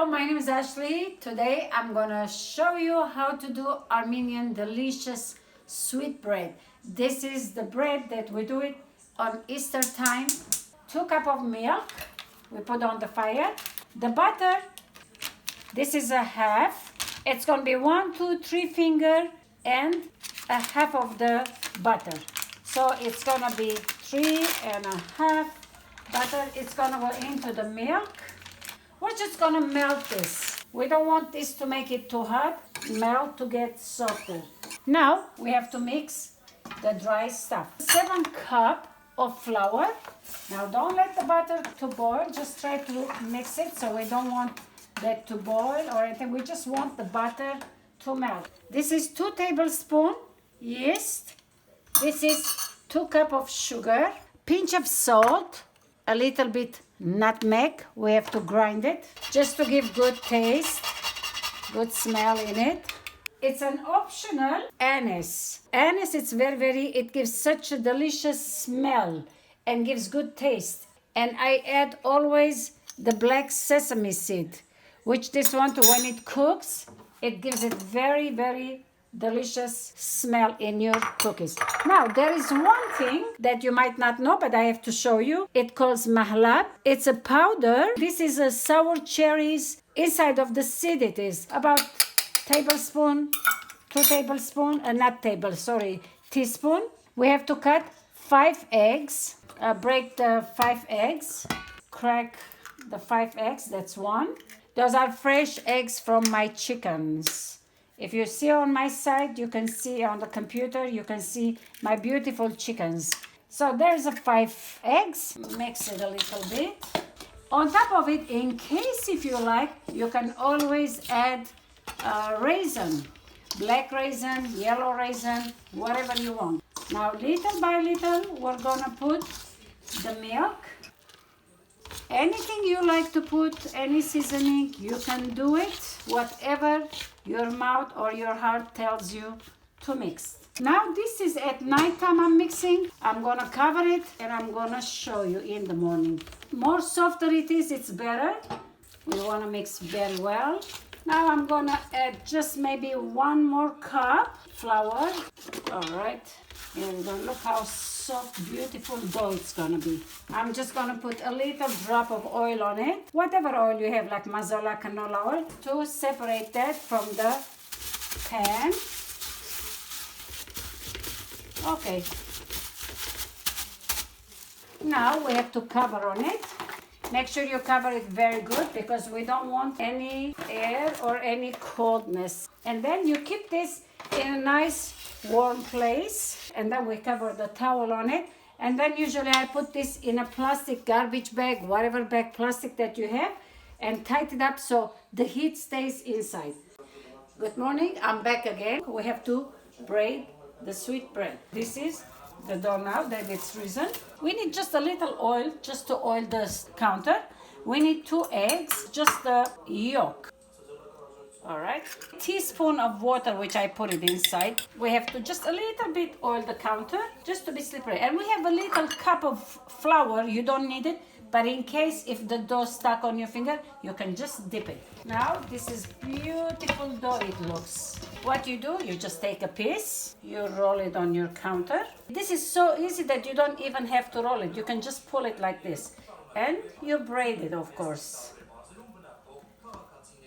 Hello, my name is Ashley. Today I'm gonna show you how to do Armenian delicious sweet bread. This is the bread that we do it on Easter time. 2 cups of milk we put on the fire. The butter, this is a half. It's gonna be 1, 2, 3 finger and a half of the butter. So it's gonna be 3.5 butter. It's gonna go into the milk. We're just gonna melt this. We don't want this to make it too hot. Melt to get softer. Now we have to mix the dry stuff. 7 cups of flour. Now don't let the butter to boil. Just try to mix it, so we don't want that to boil or anything. We just want the butter to melt. This is 2 tablespoons yeast. This is 2 cups of sugar. Pinch of salt. A little bit nutmeg. We have to grind it just to give good taste, good smell in it. It's an optional anise. Anise, it's very, it gives such a delicious smell and gives good taste. And I add always the black sesame seed, which this one too, when it cooks, it gives it very delicious smell in your cookies. Now, there is one thing that you might not know, but I have to show you. It calls mahlab. It's a powder. This is a sour cherries. Inside of the seed it is about tablespoon, 2 tablespoon, teaspoon. We have to cut 5 eggs. Break the 5 eggs. Crack the 5 eggs. That's 1. Those are fresh eggs from my chickens. If you see on my side, you can see on the computer, you can see my beautiful chickens. So there's a 5 eggs. Mix it a little bit. On top of it, in case if you like, you can always add raisin. Black raisin, yellow raisin, whatever you want. Now, little by little, we're gonna put the milk. Anything you like to put, any seasoning, you can do it. Whatever your mouth or your heart tells you to mix. Now this is at night time I'm mixing. I'm gonna cover it and I'm gonna show you in the morning. More softer it is, it's better. We wanna mix very well. Now I'm gonna add just maybe 1 more cup flour. All right, here we go. Look how soft, beautiful dough it's gonna be. I'm just gonna put a little drop of oil on it. Whatever oil you have, like mazola, canola oil, to separate that from the pan. Okay. Now we have to cover on it. Make sure you cover it very good because we don't want any air or any coldness. And then you keep this in a nice warm place, and then we cover the towel on it. And then usually I put this in a plastic garbage bag, whatever bag plastic that you have, and tight it up so the heat stays inside. Good morning, I'm back again. We have to braid the sweet bread. This is the dough now that it's risen. We need just a little oil just to oil the counter. We need 2 eggs, just the yolk. All right, teaspoon of water, which I put it inside. We have to just a little bit oil the counter just to be slippery. And we have a little cup of flour. You don't need it, but in case if the dough stuck on your finger, you can just dip it. Now this is beautiful dough it looks. What you do, you just take a piece, you roll it on your counter. This is so easy that you don't even have to roll it. You can just pull it like this, and you braid it, of course.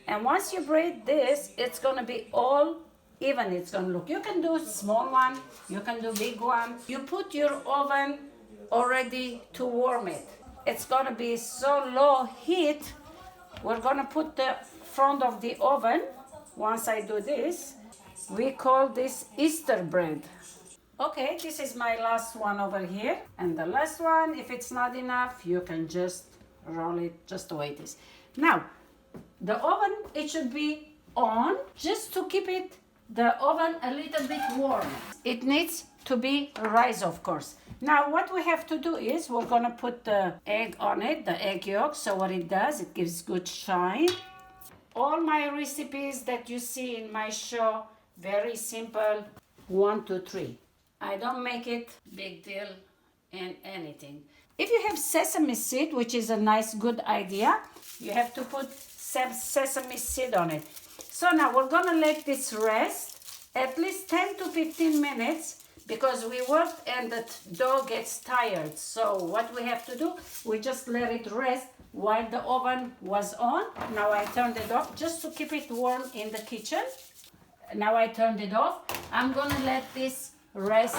And once you braid this, it's gonna be all even. It's gonna look. You can do small one, you can do big one. You put your oven already to warm it. It's gonna be so low heat. We're gonna put the front of the oven. Once I do this, we call this Easter bread. Okay, this is my last one over here. And the last one, if it's not enough, you can just roll it just the way it is. Now, the oven, it should be on just to keep the oven a little bit warm. It needs to be rise, of course. Now what we have to do is we're gonna put the egg on it, the egg yolk. So what it does, it gives good shine. All my recipes that you see in my show, very simple, 1, 2, 3. I don't make it big deal in anything. If you have sesame seed, which is a nice good idea, you have to put sesame seed on it. So now we're gonna let this rest at least 10 to 15 minutes because we worked and the dough gets tired. So what we have to do, we just let it rest while the oven was on. Now I turned it off just to keep it warm in the kitchen. Now I turned it off. I'm gonna let this rest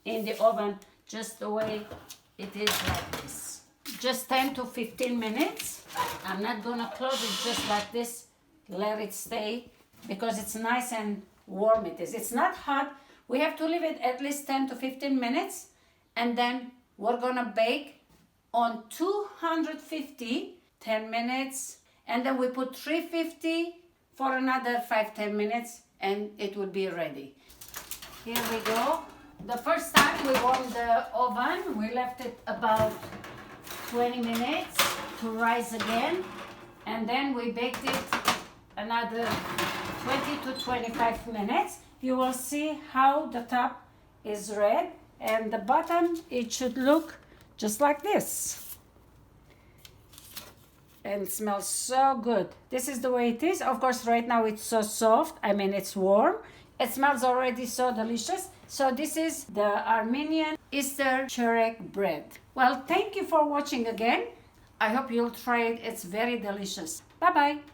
in the oven just the way it is, like this. Just 10 to 15 minutes. I'm not gonna close it, just like this. Let it stay because it's nice and warm it is. It's not hot. We have to leave it at least 10 to 15 minutes, and then we're gonna bake on 250 10 minutes, and then we put 350 for another 5-10 minutes, and it will be ready. Here we go. The first time we warmed the oven, we left it about 20 minutes to rise again, and then we baked it another 20 to 25 minutes. You will see how the top is red and the bottom, it should look just like this. And it smells so good. This is the way it is. Of course, right now it's so soft. I mean, it's warm. It smells already so delicious. So this is the Armenian Easter choereg bread. Well, thank you for watching again. I hope you'll try it. It's very delicious. Bye-bye.